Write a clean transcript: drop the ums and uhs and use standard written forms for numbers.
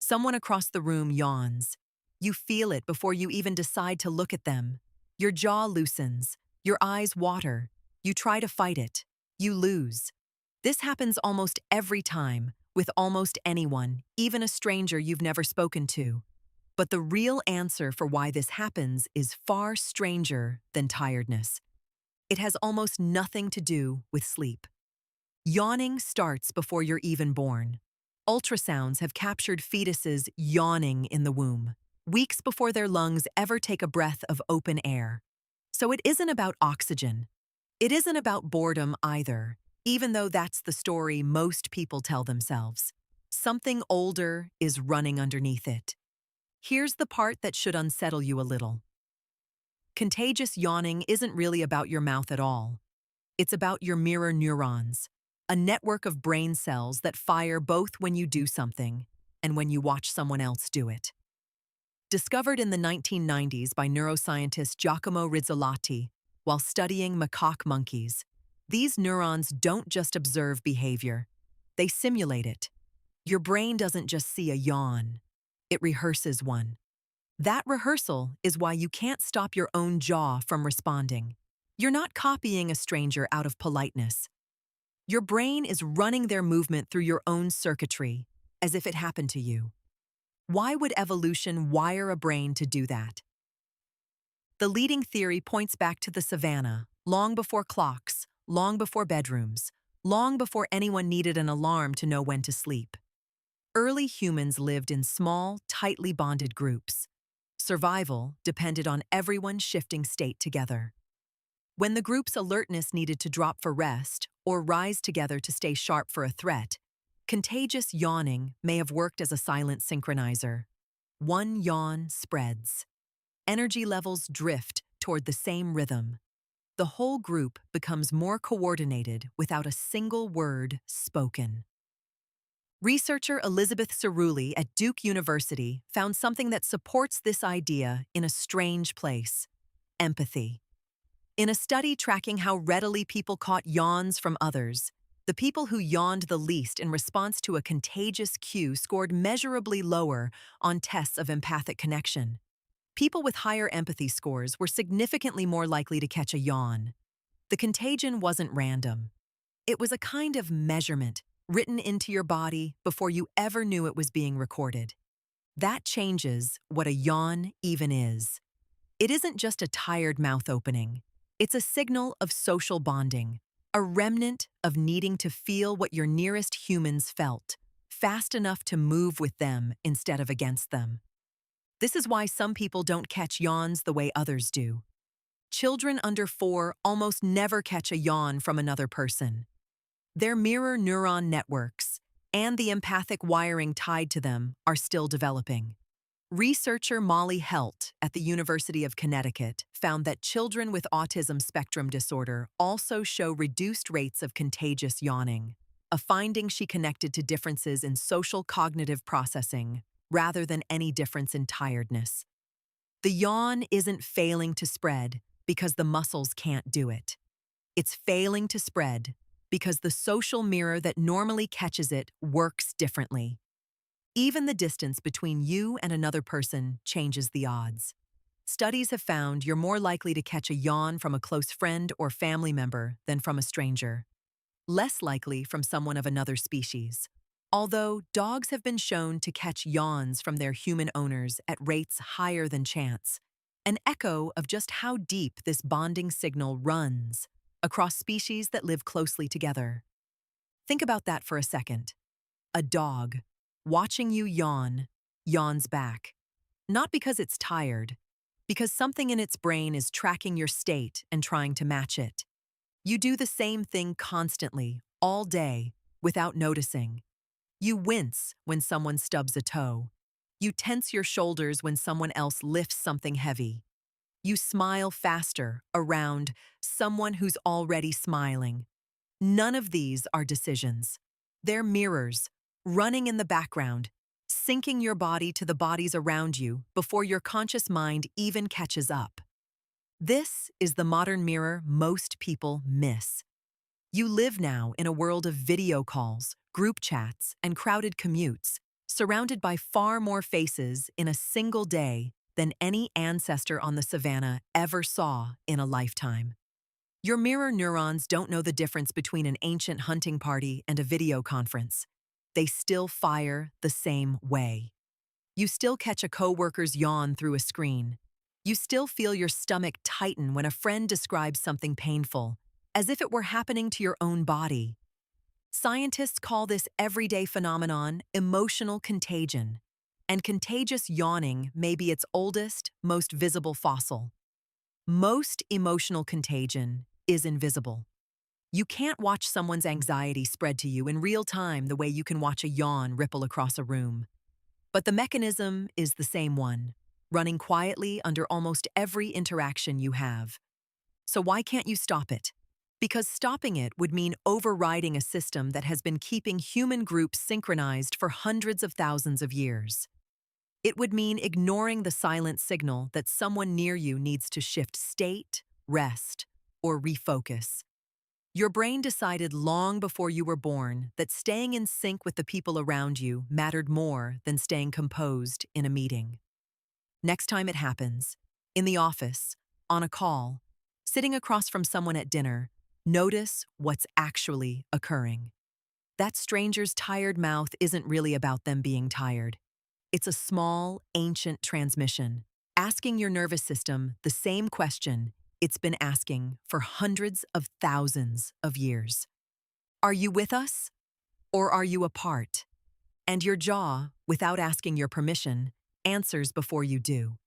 Someone across the room yawns. You feel it before you even decide to look at them. Your jaw loosens. Your eyes water. You try to fight it. You lose. This happens almost every time, with almost anyone, even a stranger you've never spoken to. But the real answer for why this happens is far stranger than tiredness. It has almost nothing to do with sleep. Yawning starts before you're even born. Ultrasounds have captured fetuses yawning in the womb, weeks before their lungs ever take a breath of open air. So it isn't about oxygen. It isn't about boredom either, even though that's the story most people tell themselves. Something older is running underneath it. Here's the part that should unsettle you a little. Contagious yawning isn't really about your mouth at all. It's about your mirror neurons, a network of brain cells that fire both when you do something and when you watch someone else do it. Discovered in the 1990s by neuroscientist Giacomo Rizzolatti while studying macaque monkeys, these neurons don't just observe behavior, they simulate it. Your brain doesn't just see a yawn, it rehearses one. That rehearsal is why you can't stop your own jaw from responding. You're not copying a stranger out of politeness. Your brain is running their movement through your own circuitry, as if it happened to you. Why would evolution wire a brain to do that? The leading theory points back to the savannah, long before clocks, long before bedrooms, long before anyone needed an alarm to know when to sleep. Early humans lived in small, tightly bonded groups. Survival depended on everyone shifting state together. When the group's alertness needed to drop for rest or rise together to stay sharp for a threat, contagious yawning may have worked as a silent synchronizer. One yawn spreads. Energy levels drift toward the same rhythm. The whole group becomes more coordinated without a single word spoken. Researcher Elizabeth Cerulli at Duke University found something that supports this idea in a strange place: empathy. In a study tracking how readily people caught yawns from others, the people who yawned the least in response to a contagious cue scored measurably lower on tests of empathic connection. People with higher empathy scores were significantly more likely to catch a yawn. The contagion wasn't random. It was a kind of measurement written into your body before you ever knew it was being recorded. That changes what a yawn even is. It isn't just a tired mouth opening. It's a signal of social bonding, a remnant of needing to feel what your nearest humans felt, fast enough to move with them instead of against them. This is why some people don't catch yawns the way others do. Children under 4 almost never catch a yawn from another person. Their mirror neuron networks and the empathic wiring tied to them are still developing. Researcher Molly Helt at the University of Connecticut found that children with autism spectrum disorder also show reduced rates of contagious yawning, a finding she connected to differences in social cognitive processing rather than any difference in tiredness. The yawn isn't failing to spread because the muscles can't do it. It's failing to spread because the social mirror that normally catches it works differently. Even the distance between you and another person changes the odds. Studies have found you're more likely to catch a yawn from a close friend or family member than from a stranger. Less likely from someone of another species. Although dogs have been shown to catch yawns from their human owners at rates higher than chance, an echo of just how deep this bonding signal runs across species that live closely together. Think about that for a second. A dog, watching you yawn, yawns back. Not because it's tired, because something in its brain is tracking your state and trying to match it. You do the same thing constantly, all day, without noticing. You wince when someone stubs a toe. You tense your shoulders when someone else lifts something heavy. You smile faster around someone who's already smiling. None of these are decisions. They're mirrors, running in the background, syncing your body to the bodies around you before your conscious mind even catches up. This is the modern mirror most people miss. You live now in a world of video calls, group chats, and crowded commutes, surrounded by far more faces in a single day than any ancestor on the savannah ever saw in a lifetime. Your mirror neurons don't know the difference between an ancient hunting party and a video conference. They still fire the same way. You still catch a coworker's yawn through a screen. You still feel your stomach tighten when a friend describes something painful, as if it were happening to your own body. Scientists call this everyday phenomenon emotional contagion, and contagious yawning may be its oldest, most visible fossil. Most emotional contagion is invisible. You can't watch someone's anxiety spread to you in real time the way you can watch a yawn ripple across a room. But the mechanism is the same one, running quietly under almost every interaction you have. So why can't you stop it? Because stopping it would mean overriding a system that has been keeping human groups synchronized for hundreds of thousands of years. It would mean ignoring the silent signal that someone near you needs to shift state, rest, or refocus. Your brain decided long before you were born that staying in sync with the people around you mattered more than staying composed in a meeting. Next time it happens, in the office, on a call, sitting across from someone at dinner, notice what's actually occurring. That stranger's tired mouth isn't really about them being tired. It's a small, ancient transmission, asking your nervous system the same question it's been asking for hundreds of thousands of years. Are you with us, or are you apart? And your jaw, without asking your permission, answers before you do.